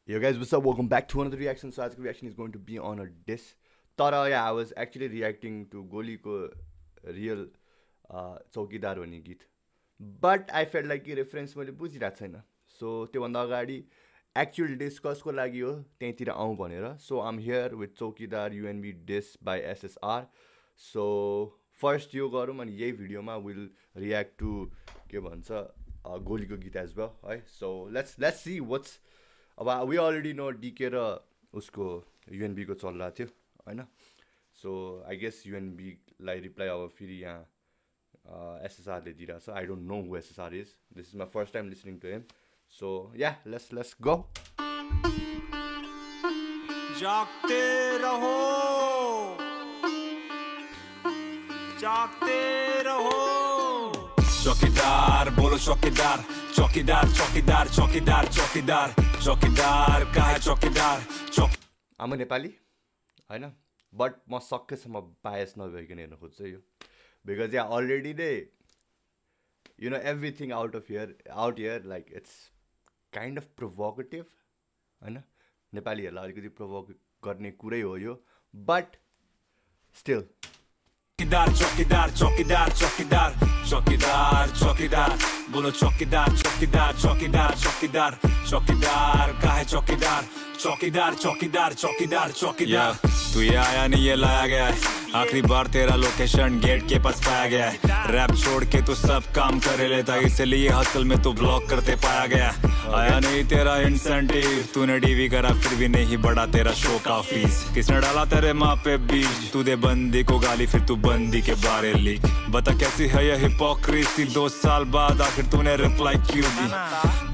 Yo guys, what's up? Welcome back to another reaction. So today's reaction is going to be on a diss. Tara, yeah, I was actually reacting to Goli ko real चौकीदार भन्ने गीत. But I felt like यो reference मैले बुझिरहेको छैन. So त्योभन्दा अगाडि actual diss कसको लागि हो त्यहीँतिर आउँ भनेर. So I'm here with चौकीदार UNB diss by SSR. So first यो गरौँ अनि यही भिडियोमा we'll react to के भन्छ गोलीको गीत as well है. So let's see what's अब we already know DK र उसको UNB को चलिरहेको थियो हैन. So I guess UNB लाई रिप्लाई अब फेरि यहाँ SSR ले दिइरहेको छ. I don't know who SSR is. This is my first time listening to him. So yeah, let's go. जागते रहो, जागते रहो। चौकीदार बोलो चौकीदार, चौकीदार चौकीदार चौकीदार चौकीदार चौकीदार का है चौकीदार चौकी I'm a नेपाली हैन, बट म सकेसम्म बायस नभइकन हेर्न खोज्छु यो. Because yeah, already they, you know, everything out here like it's kind of provocative हैन. नेपालीहरुलाई अलिकति प्रोभोक गर्ने कुरै हो यो, but still चौकीदार चौकीदार चौकीदार चौकीदार चौकीदार चौकीदार बोलो चौकीदार चौकीदार चौकीदार चौकीदार चौकीदार का है चौकीदार चौकीदार चौकीदार चौकीदार चौकीदार तू ये आया नहीं ये लाया गया है आखिरी बार तेरा लोकेशन गेट के पास पाया गया है रैप छोड़ के तू सब काम कर लेता इसलिए हसल में तू ब्लॉक करते पाया गया आया नहीं तेरा इंसेंटिव तूने डीवी करा फिर भी नहीं बढ़ा तेरा शो का फीस किसने डाला तेरे माँ पे बीज तू दे बंदी को गाली फिर तू बंदी के बारे लीक बता कैसी है ये हिपोक्रेसी 2 साल बाद आखिर तूने रिप्लाई क्यों दी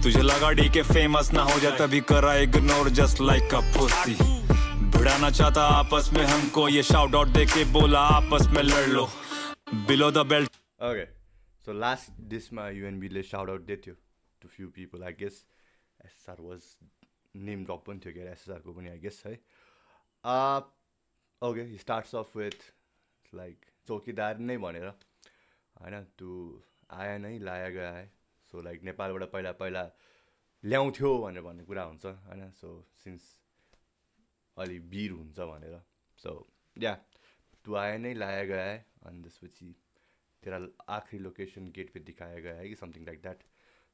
तुझे लगा डी के फेमस ना हो जाए तभी करा ignore just like a pussy भिड़ाना चाहता आपस में हमको ये शाउट आउट दे के बोला आपस में लड़ लो below the belt. Okay, so last this my UNB ले shout out did you to few people. I guess SSR was name drop पनि थियो के SSR को पनि I guess है. Okay, he starts off with like चौकीदार नै भनेर हैन तू आया नै लाया गया है. So like नेपालबाट पहिला ल्याउँथ्यो भनेर भन्ने कुरा हुन्छ हैन. So since अलि वीर हुन्छ भनेर. So yeah, तू आया नै लाया गया है अनि त्यसपछि तेरा आखिरी लोकेशन गेट पे दिखाया गया है कि something like that.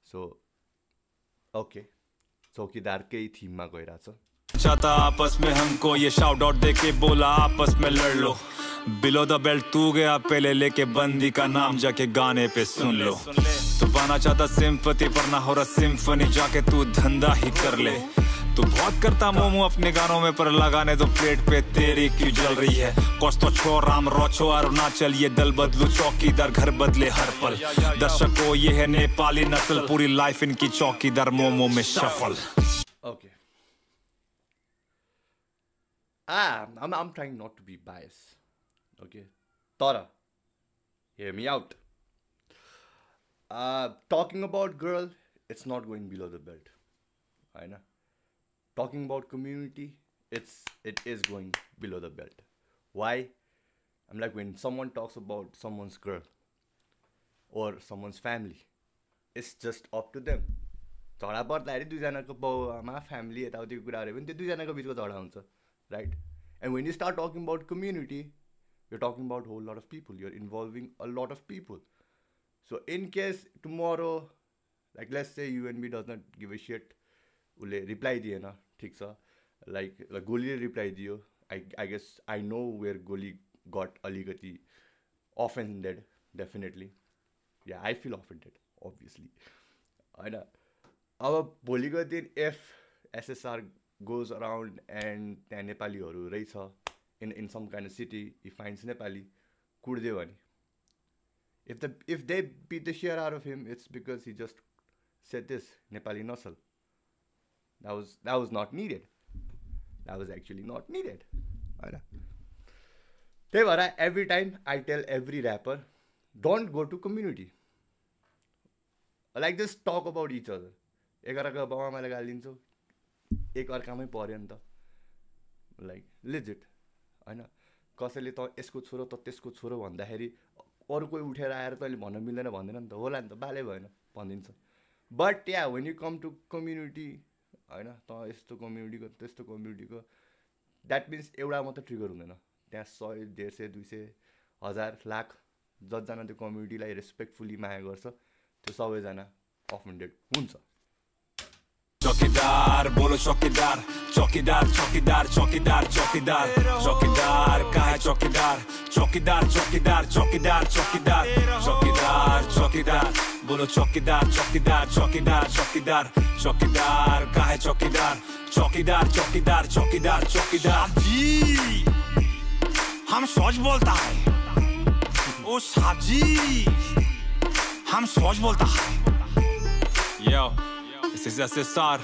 So okay, चौकीदारकै थिममा गइरहेछ. चाहता आपस में हमको ये शाउट आउट दे के बोला आपस में लड़ लो बिलो द बेल्ट तू गया पहले लेके बंदी का नाम जाके गाने पे सुन लो तू पाना चाहता सिंपैथी पर ना हो रहा सिम्फनी जाके तू धंधा ही कर ले तू बहुत करता मोमो अपने गानों में पर लगाने तो प्लेट पे तेरी क्यों जल रही है कोस्तो छो राम रोचो अरुणाचल ये दल बदलू चौकीदार घर बदले हर पल दर्शकों ये है नेपाली नस्ल पूरी लाइफ इनकी चौकीदार मोमो में shuffle. Okay. I'm trying not to be biased. Okay. Tara, hear me out. Talking about girl, it's not going below the belt. I know. Talking about community, it is going below the belt. Why? I'm like when someone talks about someone's girl or someone's family, it's just up to them. झगडा पर्दाखेरि दुईजनाको बाउ आमा family यताउतिको कुराहरू पनि त्यो दुईजनाको बिचको झगडा हुन्छ, right? And when you start talking about community, you're talking about a whole lot of people, you're involving a lot of people. So in case tomorrow, like let's say UNB does not give a shit, उसले reply दिएन, ठिक छ, like गोलीले reply दियो. I guess I know where गोली got अलिकति offended, definitely. Yeah, I feel offended, obviously. होइन. अब भोलिको दिन if SSR goes around and त्यहाँ नेपालीहरू रहेछ in some kind of city, he finds Nepali, कुट्दियो भने, if they beat the shit out of him, it's because he just said this Nepali nasal. That was not needed. That was actually not needed. हैन. त्यही भएर every time I tell every rapper, don't go to community. Like just talk about each other. एकअर्काको बाउ आमालाई गाली दिन्छौ, एक अर्कामै पर्यो नि त, लाइक लिजिट हैन. कसैले त यसको छोरो त त्यसको छोरो भन्दाखेरि अरू कोही उठेर आएर तैँले भन्न मिल्दैन भन्दैन नि त, होला नि त, बाले भएन भनिदिन्छ. But yeah when you come to community होइन त यस्तो कम्युनिटीको त्यस्तो कम्युनिटीको द्याट मिन्स एउटा मात्रै ट्रिगर हुँदैन त्यहाँ 100 150 200 1000 लाख जतिजना त्यो कम्युनिटीलाई रेस्पेक्टफुली माया गर्छ त्यो सबैजना अफेन्डेड हुन्छ चौकीदार बोलो चौकीदार चौकीदार चौकीदार चौकीदार चौकीदार चौकीदार का है चौकीदार चौकीदार चौकीदार चौकीदार चौकीदार चौकीदार चौकीदार बोलो चौकीदार चौकीदार चौकीदार चौकीदार चौकीदार का है चौकीदार चौकीदार चौकीदार चौकीदार चौकीदार जी हम सोच बोलता है ओ साहब जी हम सोच बोलता है यो इस SSR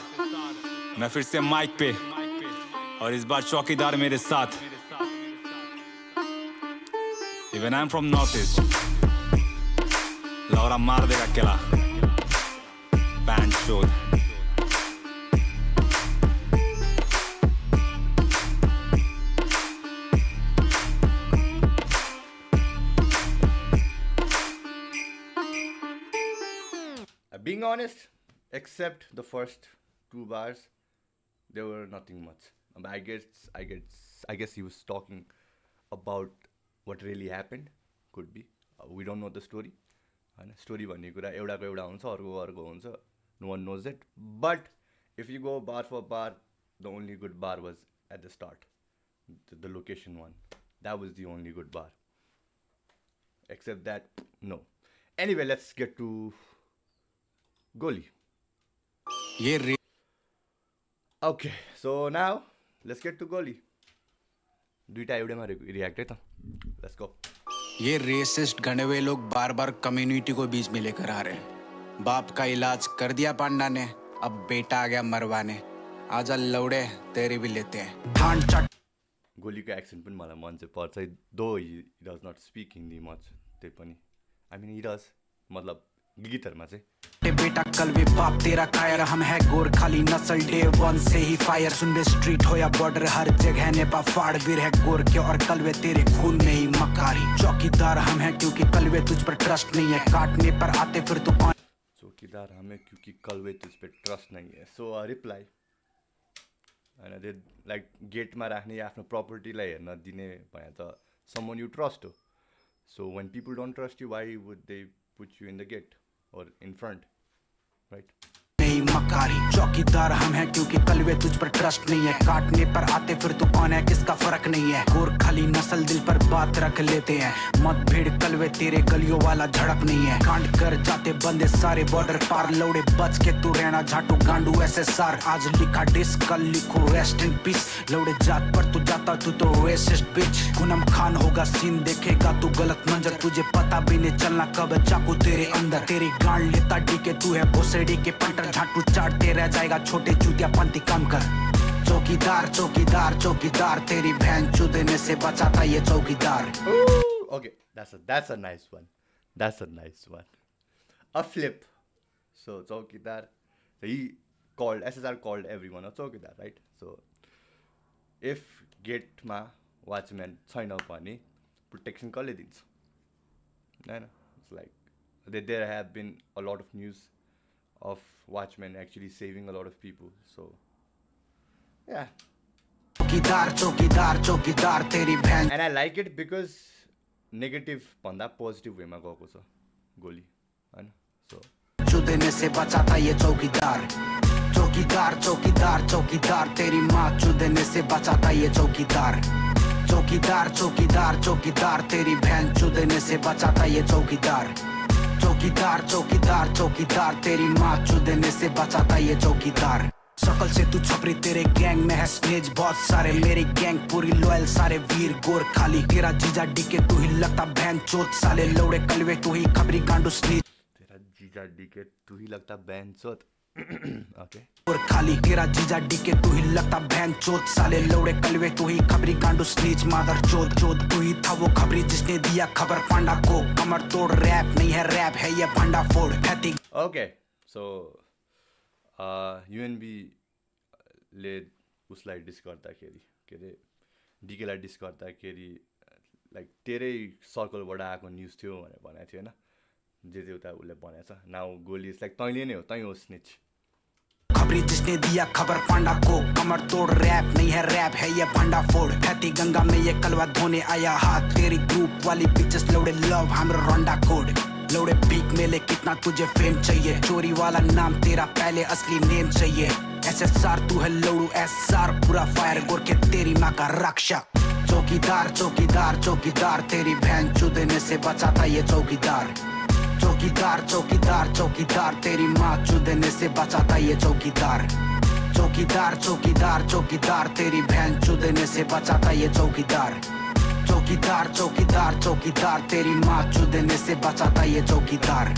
मैं फिर से माइक पे और इस बार चौकीदार मेरे साथ even I am from North East लौरा मार देगा अकेला बैंड चोद being honest, except the first 2 bars, there were nothing much. I guess he was talking about what really happened. Could be. We don't know the story. Story भन्ने कुरा एउटाको एउटा हुन्छ अर्को अर्को हुन्छ. No one knows it. But if you go bar for bar, the only good bar was at the start. The location one. That was the only good bar. Except that, no. Anyway, let's get to Goli. Okay, so now let's get to Goli. दुईटा एउटैमा react है त. Let's go. ये resist गणे हुए लोग बार बार community को बीच में लेकर आ रहे हैं. बाप का इलाज कर दिया पांडा ने, अब बेटा आ गया मरवाने. आजा लौड़े तेरी भी लेते हैं. ठान चट. गोलीको एक्सेन्ट पनि मलाई मन चाहिँ पर्छ. Though he does not speak Hindi much, त्यही पनि. I mean he does. मतलब गीतहरुमा चाहिँ बेटा कलवे बाप तेरा कायर हम है गोर खाली नस्ल डे 1 से ही फायर सुन बे स्ट्रीट हो या बॉर्डर हर जगह नेपा फाड़ वीर है गोर के और कलवे तेरे खून में ही मकारी चौकीदार हम है क्योंकि कलवे तुझ पर ट्रस्ट नहीं है काटने पर आते फिर तू चौकीदार हम है क्योंकि कलवे तुझ पर ट्रस्ट नहीं है सो रिप्लाई हैन दे लाइक गेटमा राख्ने आफ्नो प्रपर्टीलाई हेर्न दिने भए त समवन यु ट्रस्ट हो so when people don't trust you why would they put you in the gate or in front, right? नहीं मकारी चौकीदार हम हैं क्योंकि कलवे तुझ पर ट्रस्ट नहीं है काटने पर आते फिर तू कौन है किसका फर्क नहीं है गोर खाली नस्ल दिल पर बात रख लेते हैं मत भीड़ कलवे तेरे गलियों वाला झड़प नहीं है कांड कर जाते बंदे सारे बॉर्डर पार लौड़े बच के तू रहना झाटू गांडू SSR आज लिखा डिस कल लिखो रेस्ट इन पीस लौड़े जात पर तू जाता तू तो रेसिस्ट बिच पूनम खान होगा सीन देखेगा तू गलत मंजर तुझे पता भी नहीं चलना कब चाकू तेरे अंदर तेरी गांड लेता डीके तू है भोसड़ी के पंटर झाटू चाटते रह जाएगा छोटे चूतिया पंती कम कर चौकीदार चौकीदार चौकीदार तेरी बहन चुदने से बचाता ये चौकीदार Okay, that's a nice one. A flip. So चौकीदार he called SSR called everyone a चौकीदार, right? So if gate मा watchman छैन भने protection कसले दिन्छ हैन it's like there have been a lot of news of watchmen actually saving a lot of people so yeah चौकीदार चौकीदार चौकीदार तेरी बहन and I like it because negative भन्दा positive way मा गएको छ गोली हैन so चुदने से बचाता ये चौकीदार चौकीदार चौकीदार चौकीदार तेरी माँ चुदने से बचाता ये चौकीदार चौकीदार चौकीदार चौकीदार तेरी बहन चुदने से बचाता ये चौकीदार चौकीदार चौकीदार चौकीदार तेरी माँ चुदने से बचाता ये चौकीदार शकल से तू छपरी तेरे गैंग में है स्नेज बहुत सारे मेरी गैंग पूरी लॉयल सारे वीर गोर खाली तेरा जीजा डीके तू ही लगता बहन चोत साले लौड़े कलवे तू ही खबरी गांडू स्नीज तेरा जीजा डीके तू ही लगता बहन चोत okay और खाली तेरा जीजा डीके तू ही लगता बहन चोत साले लौड़े कलवे तू ही खबरी गांडू स्नीच मादर चोद चोद तू ही था वो खबरी जिसने दिया खबर पांडा को कमर तोड़ रैप नहीं है रैप है ये भंडा फोड़ हैती okay so UNB ले उसलाई डिस गर्दाखेरि के अरे डीकेलाई डिस गर्दाखेरि लाइक तेरै सर्कलबाट आएको न्युज थियो भनेर भनेको थियो हैन जे जे उता उसले भनेछ नाउ गोली इज लाइक तैँले नै हो तैँ हो स्निच ब्रिज जिसने दिया खबर पांडा को, कमर तोड़ रैप नहीं है रैप है ये भंडा फोड़, बहती गंगा में ये कलवा धोने आया हाथ, तेरी ग्रुप वाली पिक्चर्स लोड़े लव हमरा रोंडा कोड, लोड़े पीक मेले कितना तुझे फेम चाहिए, चोरी वाला नाम तेरा पहले असली नेम चाहिए, SSR तू है लोड़ू SR पूरा फायर गोर के तेरी माँ का रक्षक, चौकीदार चौकीदार चौकीदार तेरी बहन चुदने से बचाता ये चौकीदार, चौकीदार चौकीदार चौकीदार तेरी माँ चुदने से बचाता ये चौकीदार, चौकीदार चौकीदार चौकीदार तेरी बहन चुदने से बचाता ये चौकीदार, चौकीदार चौकीदार चौकीदार तेरी माँ चुदने से बचाता ये चौकीदार।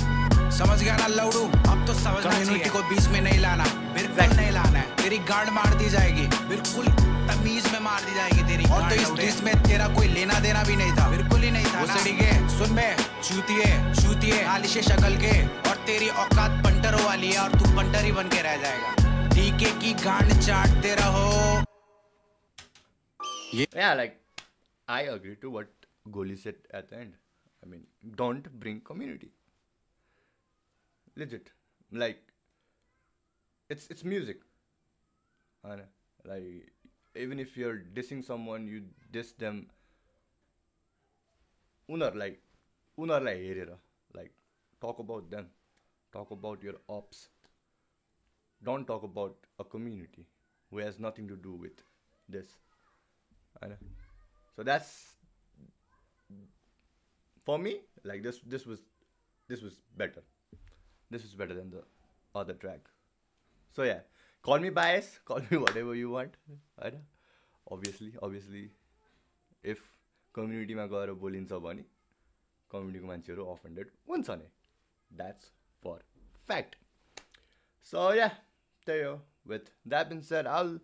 समझ गया ना लौड़ू, अब तो समझ कम्युनिटी को बीच में नहीं लाना, बिल्कुल नहीं लाना है, तेरी गांड मार दी जाएगी, बिल्कुल तमीज में मार दी जाएगी तेरी, और तो इस डिस में तेरा कोई लेना देना भी नहीं था, बिल्कुल ही नहीं था ना। के सुन में चूतिए आलिशे शक्ल के, और तेरी औकात पंटरों वाली है और तू पंटर ही बन के रह जाएगा, टीके की गांड चाटते रहो। Yeah, like I agree to what Goli said at the end. I mean, don't bring community. Legit, like it's music. And like even if you're dissing someone, you diss them. Unar like herera. Like talk about them, talk about your ops. Don't talk about a community who has nothing to do with this. I know. So that's for me. Like this was better. This is better than the other track. So yeah, call me biased, call me whatever you want. I know. Obviously, if community ma gaera bolincha bhane community ko mancheharu offended huncha नै. That's for fact. So yeah, there you go. With that being said, I'll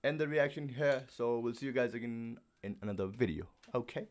end the reaction here. So we'll see you guys again in another video. Okay.